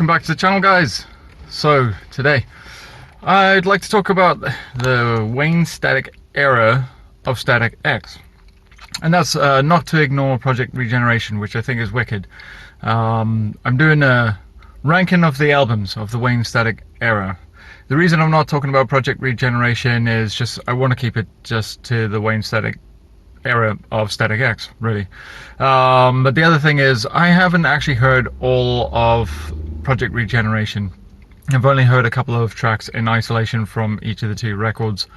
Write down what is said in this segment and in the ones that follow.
welcome back to the channel, guys. So today I'd like to talk about the Wayne Static era of Static X, and that's not to ignore Project Regeneration, which I think is wicked. I'm doing a ranking of the albums of the Wayne Static era. The reason I'm not talking about Project Regeneration is just I want to keep it just to the Wayne Static era of Static X, really. But the other thing is I haven't actually heard all of Project Regeneration. I've only heard a couple of tracks in isolation from each of the two records,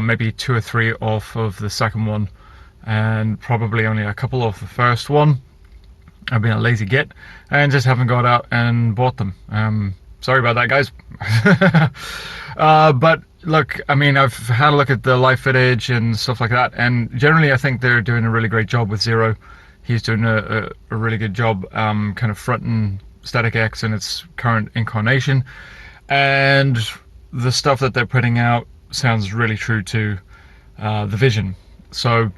maybe 2 or 3 off of the second one, and probably only a couple of the first one. I've been a lazy git and just haven't got out and bought them. Sorry about that, guys. But look, I mean, I've had a look at the live footage and stuff like that, and generally I think they're doing a really great job with Zero. He's doing a really good job kind of fronting Static X in its current incarnation, and the stuff that they're putting out sounds really true to the vision. So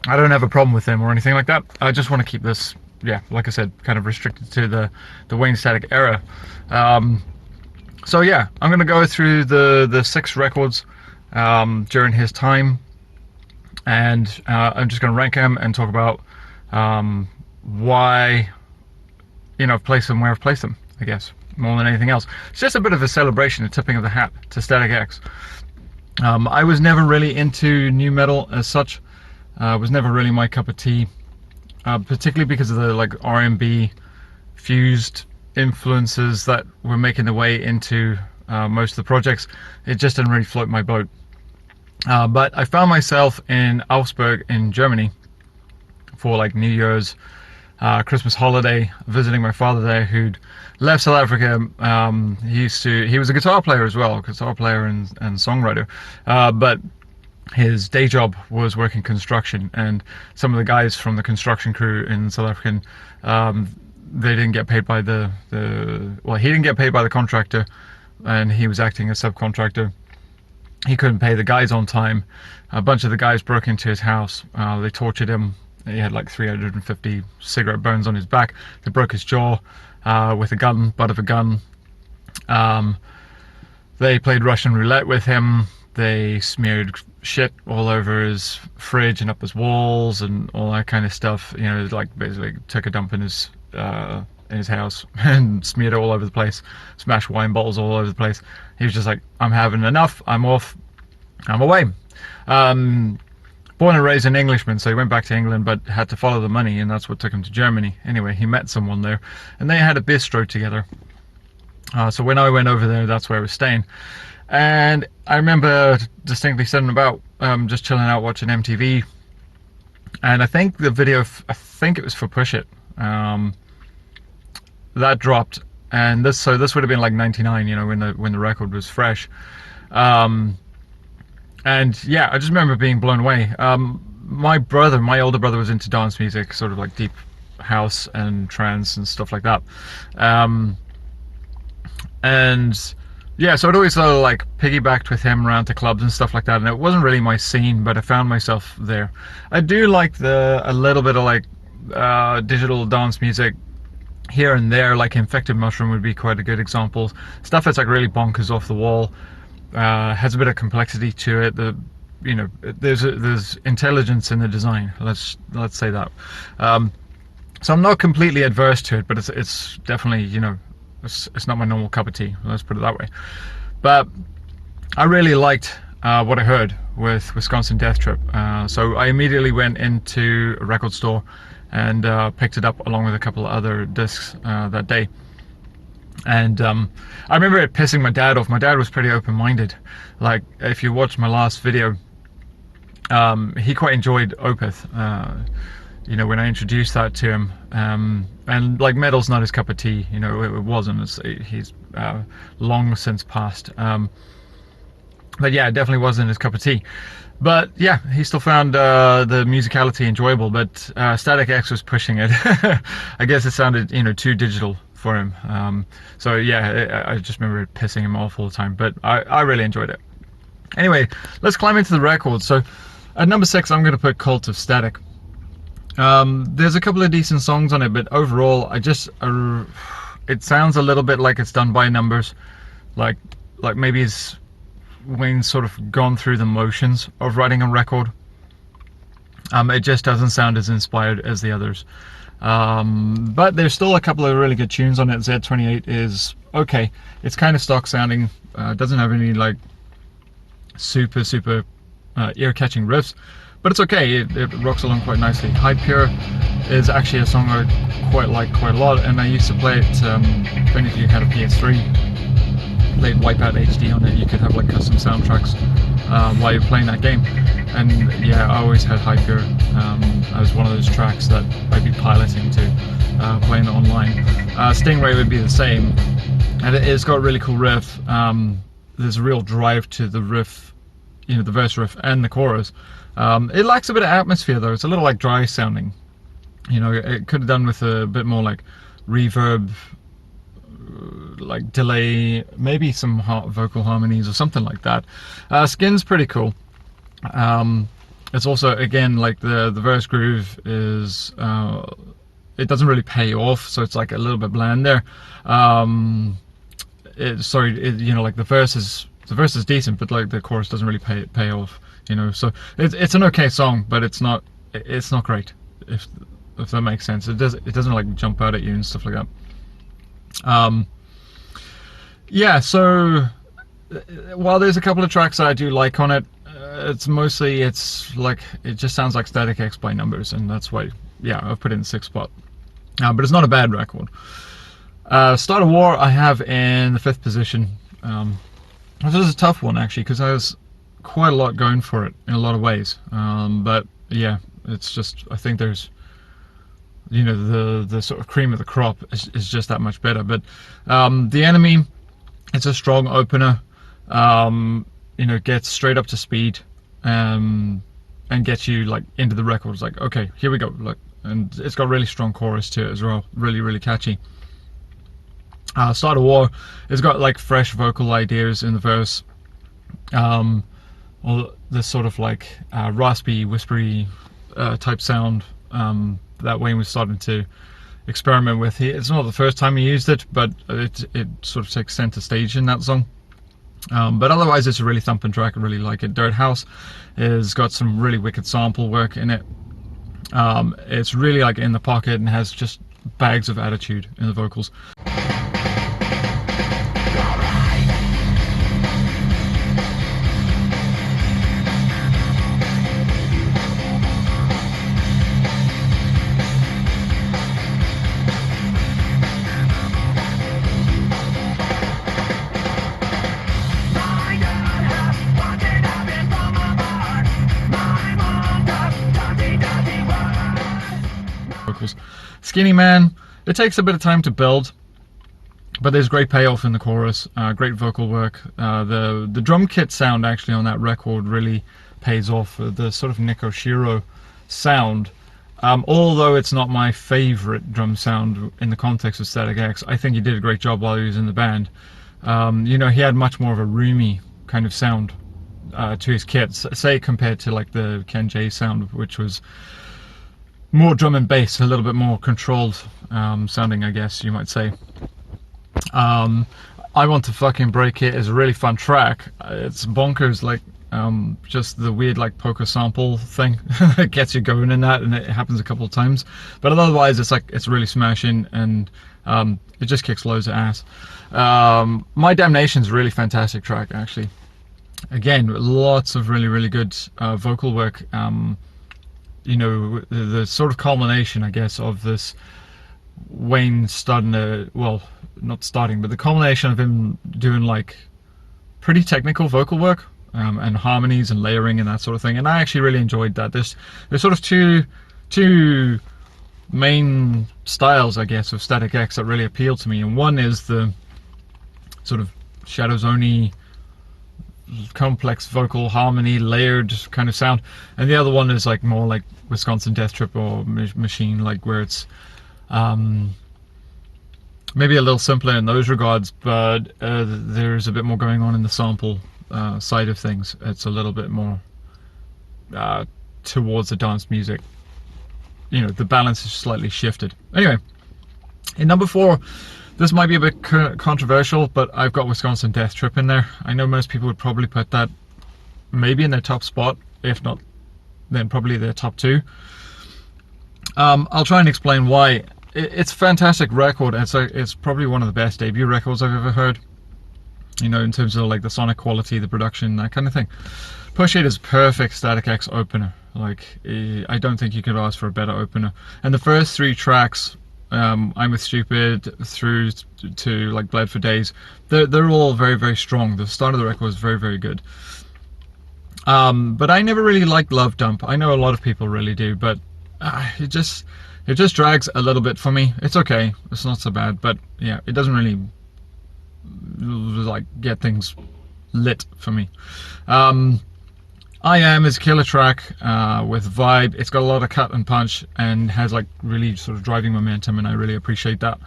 I don't have a problem with them or anything like that. I just want to keep this, yeah, like I said, kind of restricted to the Wayne Static era. So yeah, I'm going to go through the 6 records during his time, and I'm just going to rank them and talk about why, you know, I've placed them where I've placed them, I guess, more than anything else. It's just a bit of a celebration, a tipping of the hat to Static X. I was never really into nu metal as such. Was never really my cup of tea, particularly because of the like R&B fused influences that were making their way into most of the projects. It just didn't really float my boat. But I found myself in Augsburg in Germany for like New Year's, Christmas holiday, visiting my father there, who'd left South Africa. He was a guitar player as well, guitar player and songwriter, but his day job was working construction, and some of the guys from the construction crew in South African, they didn't get paid by well, he didn't get paid by the contractor, and he was acting as subcontractor. He couldn't pay the guys on time. A bunch of the guys broke into his house. They tortured him. He had like 350 cigarette burns on his back. They broke his jaw with a gun, butt of a gun. They played Russian roulette with him. They smeared shit all over his fridge and up his walls and all that kind of stuff. You know, like basically took a dump in his house and smeared it all over the place, smashed wine bottles all over the place. He was just like, I'm having enough, I'm off, I'm away. Born and raised an Englishman, so he went back to England but had to follow the money, and that's what took him to Germany. Anyway, he met someone there and they had a bistro together. So when I went over there, that's where I was staying. And I remember distinctly sitting about, just chilling out watching MTV, and I think the video, I think it was for Push It, that dropped, and this would have been like '99, you know, when the record was fresh, and yeah, I just remember being blown away. My older brother was into dance music, sort of like deep house and trance and stuff like that, and yeah, so I'd always sort of like piggybacked with him around to clubs and stuff like that, and it wasn't really my scene, but I found myself there. I do like a little bit of like digital dance music here and there, like Infected Mushroom would be quite a good example. Stuff that's like really bonkers off the wall, has a bit of complexity to it. You know, there's intelligence in the design. Let's say that. So I'm not completely adverse to it, but it's definitely, you know, it's not my normal cup of tea, let's put it that way. But I really liked what I heard with Wisconsin Death Trip, so I immediately went into a record store and picked it up along with a couple of other discs that day. And I remember it pissing my dad off. My dad was pretty open-minded. Like, if you watch my last video, he quite enjoyed Opeth, you know, when I introduced that to him. And like, metal's not his cup of tea, you know, it wasn't. He's long since passed. But yeah, it definitely wasn't his cup of tea. But yeah, he still found the musicality enjoyable, but Static X was pushing it. I guess it sounded, you know, too digital for him. So yeah, I just remember it pissing him off all the time, but I really enjoyed it. Anyway, let's climb into the records. So at number 6, I'm going to put Cult of Static. There's a couple of decent songs on it, but overall I it sounds a little bit like it's done by numbers, like maybe it's Wayne's sort of gone through the motions of writing a record. It just doesn't sound as inspired as the others. But there's still a couple of really good tunes on it. Z28 is okay. It's kind of stock sounding. Doesn't have any like super ear-catching riffs, but it's okay. It rocks along quite nicely. Hypure is actually a song I quite like quite a lot, and I used to play it. If any of you had a PS3, played Wipeout HD on it, you could have like custom soundtracks while you're playing that game. And yeah, I always had Hypure as one of those tracks that I'd be piloting to playing online. Stingray would be the same, and it's got a really cool riff. There's a real drive to the riff, you know, the verse riff and the chorus. It lacks a bit of atmosphere though. It's a little like dry sounding. You know, it could have done with a bit more like reverb, like delay, maybe some vocal harmonies or something like that. Skin's pretty cool. It's also, again, like the verse groove is it doesn't really pay off, so it's like a little bit bland there. You know, like the verse is decent, but like the chorus doesn't really pay off, you know. So it's an okay song, but it's not great, if that makes sense. It doesn't like jump out at you and stuff like that. Yeah, so while there's a couple of tracks that I do like on it, it's like it just sounds like Static X by numbers, and that's why, yeah, I've put it in the 6th spot. But it's not a bad record. Start of War I have in the 5th position. This is a tough one actually, because I was quite a lot going for it in a lot of ways. But yeah, it's just, I think there's, you know, the sort of cream of the crop is just that much better. But The Enemy, it's a strong opener. You know, gets straight up to speed, and gets you like into the record. It's like, okay, here we go. Look, and it's got really strong chorus to it as well. Really catchy. Start of War, it's got like fresh vocal ideas in the verse. All this sort of like raspy, whispery type sound that Wayne was starting to experiment with. It's not the first time he used it, but it sort of takes center stage in that song. But otherwise it's a really thumping track. I really like it. Dirt House has got some really wicked sample work in it. It's really like in the pocket and has just bags of attitude in the vocals. Skinny Man, it takes a bit of time to build, but there's great payoff in the chorus, great vocal work. The drum kit sound actually on that record really pays off. The sort of Nick Oshiro sound, although it's not my favorite drum sound in the context of Static X, I think he did a great job while he was in the band. You know, he had much more of a roomy kind of sound to his kits, say compared to like the Ken J sound, which was more drum and bass, a little bit more controlled sounding, I guess you might say. I Want to Fucking Break It is a really fun track. It's bonkers, like just the weird like poker sample thing that gets you going in that, and it happens a couple of times. But otherwise, it's like it's really smashing, and it just kicks loads of ass. My Damnation's a really fantastic track, actually. Again, lots of really good vocal work. You know, the sort of culmination, I guess, of this Wayne starting to, well, not starting, but the culmination of him doing like pretty technical vocal work and harmonies and layering and that sort of thing. And I actually really enjoyed that. There's sort of two main styles, I guess, of Static X that really appeal to me. And one is the sort of Shadow Zone-y, complex vocal harmony, layered kind of sound, and the other one is like more like Wisconsin Death Trip or Machine, like where it's maybe a little simpler in those regards, but there's a bit more going on in the sample side of things. It's a little bit more towards the dance music. You know, the balance is slightly shifted. Anyway, in number 4, This might be a bit controversial, but I've got Wisconsin Death Trip in there. I know most people would probably put that maybe in their top spot, if not then probably their top 2. I'll try and explain why. It's a fantastic record. It's probably one of the best debut records I've ever heard, you know, in terms of like the sonic quality, the production, that kind of thing. Push It is perfect Static X opener. Like, I don't think you could ask for a better opener. And the first 3 tracks, I'm With Stupid through to like Bled for Days, they're all very, very strong. The start of the record was very, very good. But I never really liked Love Dump. I know a lot of people really do, but it just drags a little bit for me. It's okay, it's not so bad, but yeah, it doesn't really like get things lit for me. I Am is a killer track with vibe. It's got a lot of cut and punch and has like really sort of driving momentum, and I really appreciate that.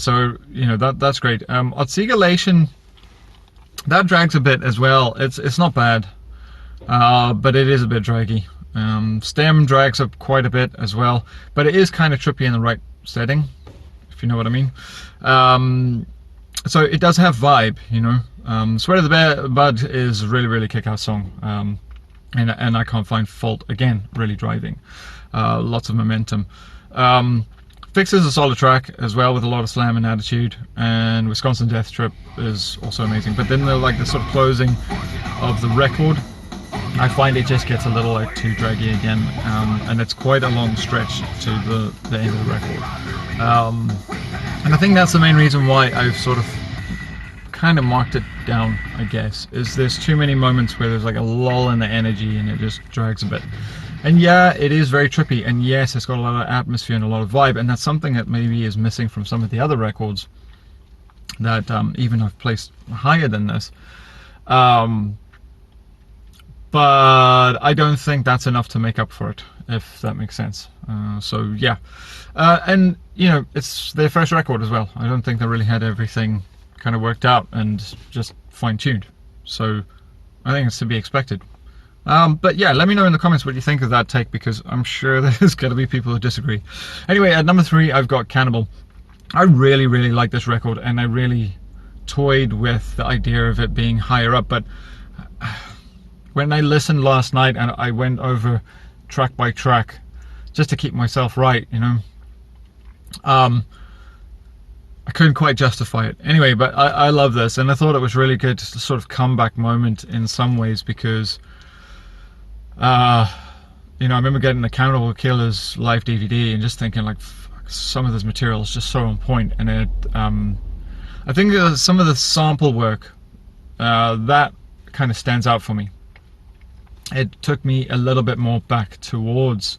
So you know, that's great. Otsigalation, that drags a bit as well. It's not bad, but it is a bit draggy. Stem drags up quite a bit as well, but it is kind of trippy in the right setting, if you know what I mean. So it does have vibe, you know. Sweat of the Bud is a really, really kick-ass song. And I can't find fault, again, really driving. Lots of momentum. Fix is a solid track as well, with a lot of slam and attitude, and Wisconsin Death Trip is also amazing. But then the sort of closing of the record, I find it just gets a little like too draggy again, and it's quite a long stretch to the end of the record. And I think that's the main reason why I've sort of kind of marked it down, I guess, is there's too many moments where there's like a lull in the energy and it just drags a bit. And yeah, it is very trippy, and yes, it's got a lot of atmosphere and a lot of vibe, and that's something that maybe is missing from some of the other records that even I've placed higher than this. But I don't think that's enough to make up for it, if that makes sense. So yeah, and you know, it's their first record as well. I don't think they really had everything kind of worked out and just fine-tuned, so I think it's to be expected. But yeah, let me know in the comments what you think of that take, because I'm sure there's going to be people who disagree. Anyway, at number 3 I've got Cannibal. I really, really like this record, and I really toyed with the idea of it being higher up, but when I listened last night and I went over track by track just to keep myself right, you know, I couldn't quite justify it. Anyway, but I love this, and I thought it was really good, sort of comeback moment in some ways, because you know, I remember getting the Cannibal Killers live DVD and just thinking like, fuck, some of this material is just so on point. And it I think some of the sample work that kind of stands out for me. It took me a little bit more back towards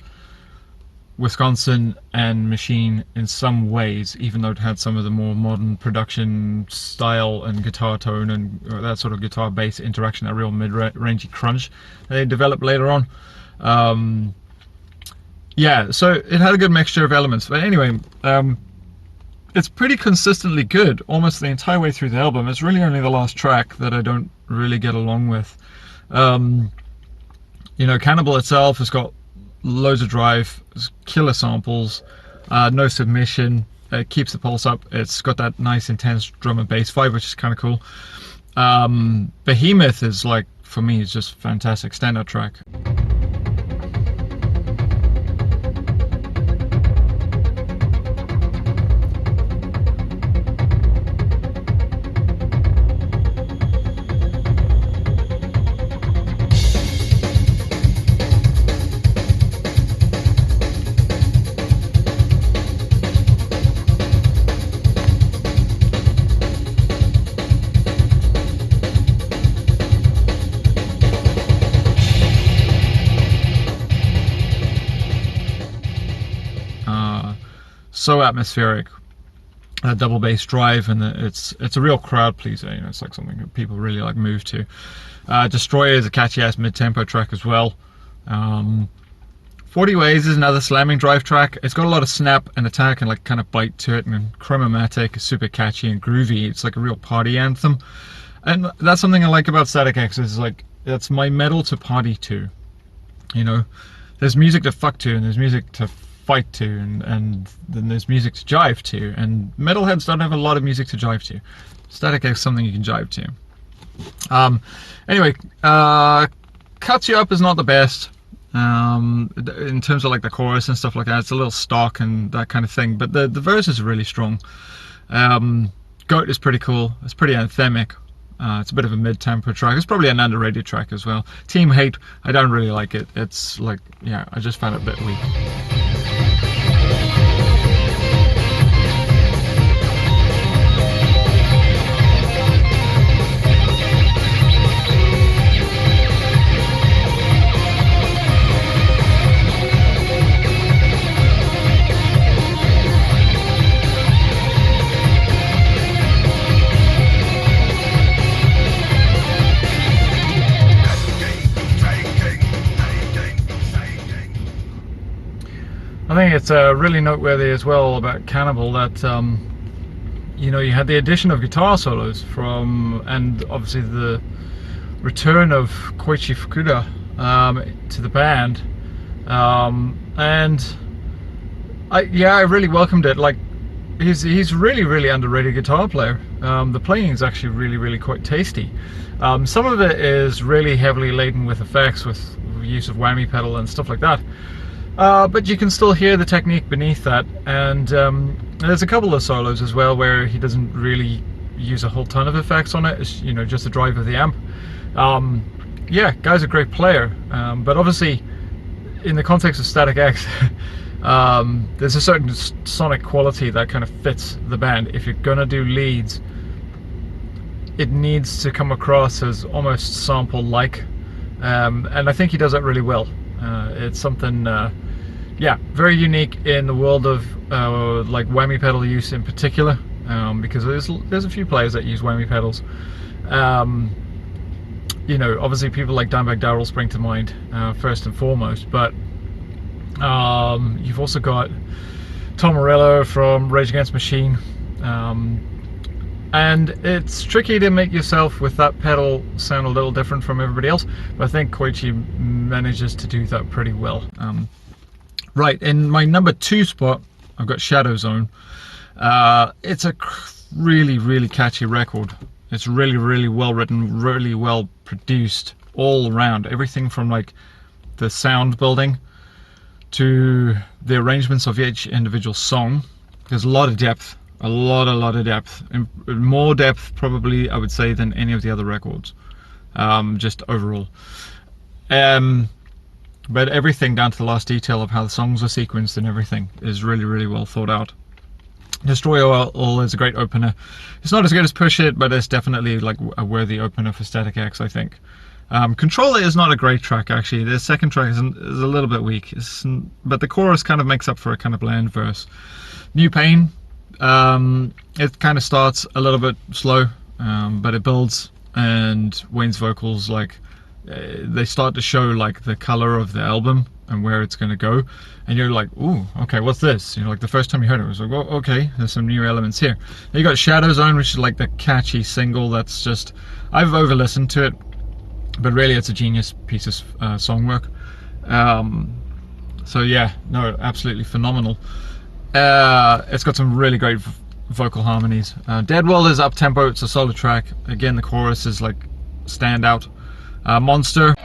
Wisconsin and Machine in some ways, even though it had some of the more modern production style and guitar tone and that sort of guitar bass interaction, that real mid-rangey crunch they developed later on. Yeah, so it had a good mixture of elements. But anyway, it's pretty consistently good almost the entire way through the album. It's really only the last track that I don't really get along with. You know, Cannibal itself has got loads of drive, killer samples, no submission, it keeps the pulse up, it's got that nice intense drum and bass vibe, which is kind of cool. Behemoth is, like, for me, is just fantastic, standout track. So atmospheric, double bass drive, and it's a real crowd pleaser. You know, it's like something that people really like move to. Destroyer is a catchy ass mid-tempo track as well. 40 Ways is another slamming drive track. It's got a lot of snap and attack and like kind of bite to it, and Chromatic is super catchy and groovy. It's like a real party anthem, and that's something I like about Static X. Is like, that's my metal to party to. You know, there's music to fuck to and there's music to fight to, and then there's music to jive to, and metalheads don't have a lot of music to jive to. Static X is something you can jive to. Anyway, Cuts You Up is not the best in terms of like the chorus and stuff like that. It's a little stock and that kind of thing, but the verse is really strong. Goat is pretty cool. It's pretty anthemic. It's a bit of a mid-tempo track. It's probably an underrated track as well. Team Hate, I don't really like it. It's like, yeah, I just found it a bit weak. I think it's really noteworthy as well about Cannibal that you know, you had the addition of guitar solos from, and obviously the return of Koichi Fukuda to the band, and I really welcomed it. Like, he's really underrated guitar player. The playing is actually really quite tasty. Some of it is really heavily laden with effects, with use of whammy pedal and stuff like that. But you can still hear the technique beneath that, and there's a couple of solos as well where he doesn't really use a whole ton of effects on it. It's, you know, just the drive of the amp. Yeah, guy's a great player, but obviously in the context of Static X, there's a certain sonic quality that kind of fits the band. If you're gonna do leads, it needs to come across as almost sample-like, and I think he does that really well. It's something, yeah, very unique in the world of like whammy pedal use in particular, because there's a few players that use whammy pedals. You know, obviously people like Dimebag Darrell spring to mind first and foremost, but you've also got Tom Morello from Rage Against the Machine, and it's tricky to make yourself with that pedal sound a little different from everybody else, but I think Koichi manages to do that pretty well. Right, in my number 2 spot, I've got Shadow Zone. It's a really catchy record. It's really well written, really well produced all around. Everything from like the sound building to the arrangements of each individual song. There's a lot of depth. A lot of depth, and more depth probably I would say than any of the other records, just overall. But everything down to the last detail of how the songs are sequenced and everything is really well thought out. Destroy All is a great opener. It's not as good as Push It, but it's definitely like a worthy opener for Static X, I think. Controller is not a great track actually. The second track is a little bit weak, but the chorus kind of makes up for a kind of bland verse. New Pain. It kind of starts a little bit slow, but it builds, and Wayne's vocals, like, they start to show like the color of the album and where it's going to go, and you're like, ooh, okay, what's this? You know, like the first time you heard it, it was like, well, okay, there's some new elements here. Then you got Shadow Zone, which is like the catchy single that's just, I've over listened to it, but really it's a genius piece of song work. So yeah, no, absolutely phenomenal. It's got some really great vocal harmonies. Dead World is up tempo, it's a solo track. Again, the chorus is like standout. Monster.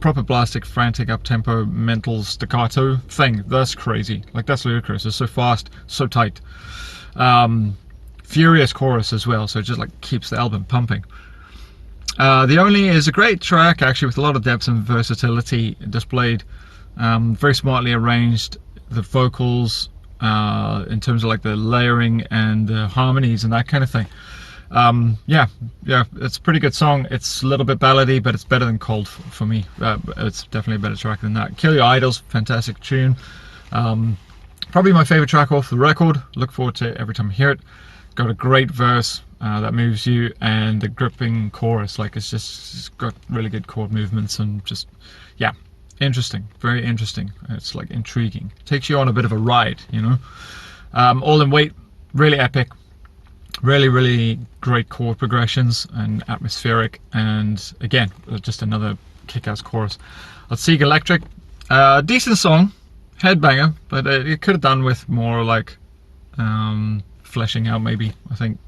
Proper blastic, frantic, up-tempo, mental staccato thing. That's crazy. Like, that's ludicrous. It's so fast, so tight. Furious chorus as well, so it just like keeps the album pumping. The Only is a great track, actually, with a lot of depth and versatility displayed. Very smartly arranged. The vocals, in terms of like the layering and the harmonies and that kind of thing. Yeah, it's a pretty good song. It's a little bit ballady, but it's better than Cold for me. It's definitely a better track than that. Kill Your Idols, fantastic tune. Probably my favorite track off the record. Look forward to it every time I hear it. Got a great verse that moves you, and the gripping chorus. Like it's got really good chord movements, and just, yeah, interesting, very interesting. It's like intriguing. Takes you on a bit of a ride, you know. All in Weight, really epic. Really great chord progressions and atmospheric, and again, just another kick-ass chorus. Otsego Electric, decent song, headbanger, but it could have done with more like fleshing out, maybe, I think.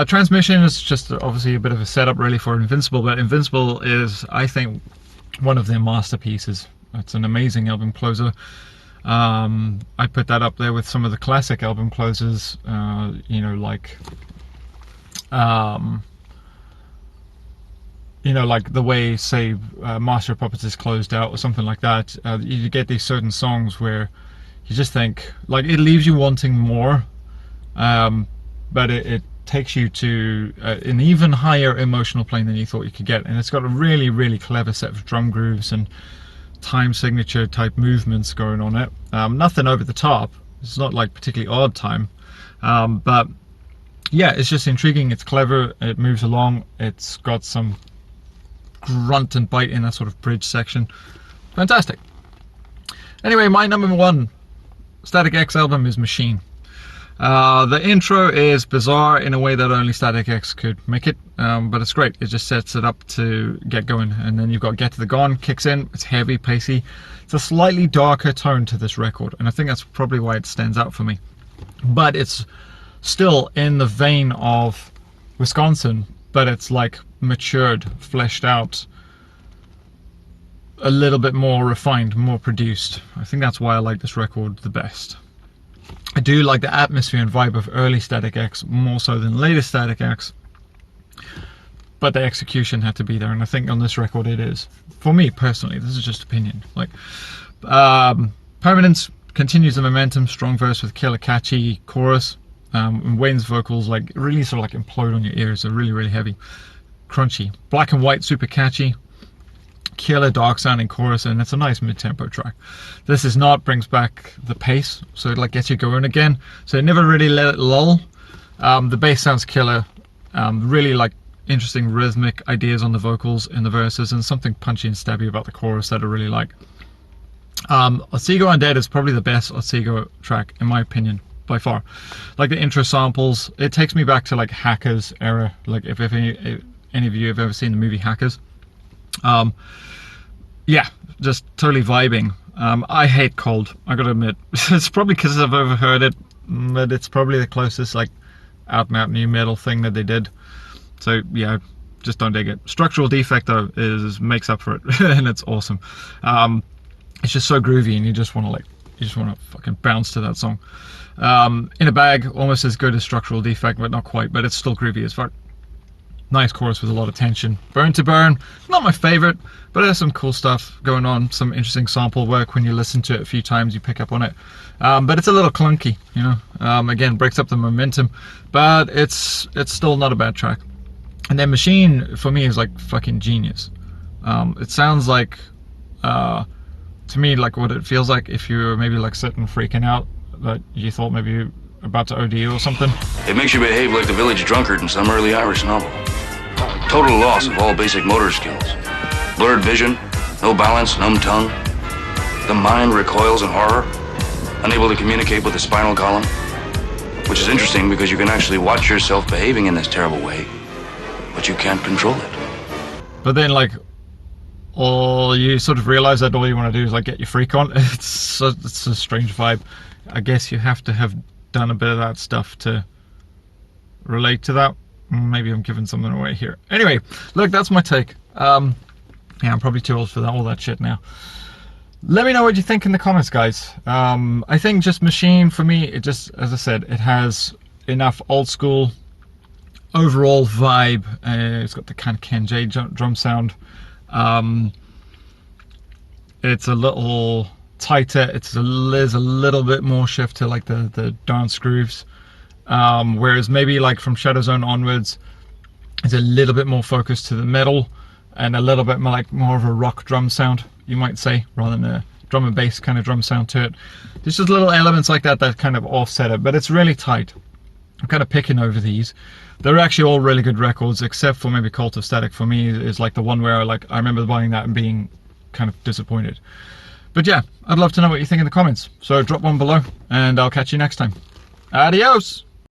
Transmission is just obviously a bit of a setup really for Invincible, but Invincible is, I think, one of their masterpieces. It's an amazing album closer. I put that up there with some of the classic album closers, you know, like the way, say, Master of Puppets is closed out or something like that. You get these certain songs where you just think, like, it leaves you wanting more, but it takes you to an even higher emotional plane than you thought you could get, and it's got a really clever set of drum grooves and time signature type movements going on it. Nothing over the top. It's not like particularly odd time, but yeah, it's just intriguing. It's clever. It moves along. It's got some grunt and bite in that sort of bridge section. Fantastic. Anyway, my number one Static X album is Machine. The intro is bizarre in a way that only Static X could make it, but it's great. It just sets it up to get going, and then you've got Get to the Gone, kicks in. It's heavy, pacey. It's a slightly darker tone to this record, and I think that's probably why it stands out for me. But it's still in the vein of Wisconsin, but it's like matured, fleshed out, a little bit more refined, more produced. I think that's why I like this record the best. I do like the atmosphere and vibe of early Static X more so than later Static X, but the execution had to be there, and I think on this record it is. For me personally, this is just opinion. Like, Permanence continues the momentum, strong verse with killer catchy chorus, and Wayne's vocals like really sort of like implode on your ears. They're really heavy, crunchy. Black and White, super catchy, killer dark sounding chorus, and it's a nice mid-tempo track. This Is Not brings back the pace, so it like gets you going again, so it never really let it lull. The bass sounds killer, really like interesting rhythmic ideas on the vocals in the verses, and something punchy and stabby about the chorus that I really like. Otsego Undead is probably the best Otsego track in my opinion, by far. Like the intro samples, it takes me back to like Hackers era, like if any of you have ever seen the movie Hackers. Yeah, just totally vibing. I hate Cold, I gotta admit. It's probably because I've overheard it, but it's probably the closest like out and out new metal thing that they did. So yeah, just don't dig it. Structural Defect though makes up for it, and it's awesome. It's just so groovy, and you just want to fucking bounce to that song. In a Bag, almost as good as Structural Defect, but not quite. But it's still groovy as fuck. Nice chorus with a lot of tension. Burn to Burn, not my favorite, but there's some cool stuff going on. Some interesting sample work. When you listen to it a few times, you pick up on it. But it's a little clunky, you know. Again, breaks up the momentum, but it's still not a bad track. And then Machine for me is like fucking genius. It sounds like, to me, like what it feels like if you're maybe like sitting freaking out that you thought maybe you're about to OD or something. It makes you behave like the village drunkard in some early Irish novel. Total loss of all basic motor skills. Blurred vision, no balance, numb tongue. The mind recoils in horror, unable to communicate with the spinal column. Which is interesting because you can actually watch yourself behaving in this terrible way, but you can't control it. But then like, all you sort of realize that all you want to do is like get your freak on. It's a strange vibe. I guess you have to have done a bit of that stuff to relate to that. Maybe I'm giving something away here. Anyway, look, that's my take. Yeah, I'm probably too old for all that shit now. Let me know what you think in the comments, guys. I think just Machine, for me, it just, as I said, it has enough old school overall vibe. It's got the kind of Ken J drum sound. It's a little tighter. There's a little bit more shift to like the dance grooves. Whereas maybe like from Shadow Zone onwards, it's a little bit more focused to the metal and a little bit more like more of a rock drum sound, you might say, rather than a drum and bass kind of drum sound to it. There's just little elements like that that kind of offset it, but it's really tight. I'm kind of picking over these. They're actually all really good records, except for maybe Cult of Static for me is like the one where I remember buying that and being kind of disappointed. But yeah, I'd love to know what you think in the comments. So drop one below and I'll catch you next time. Adios!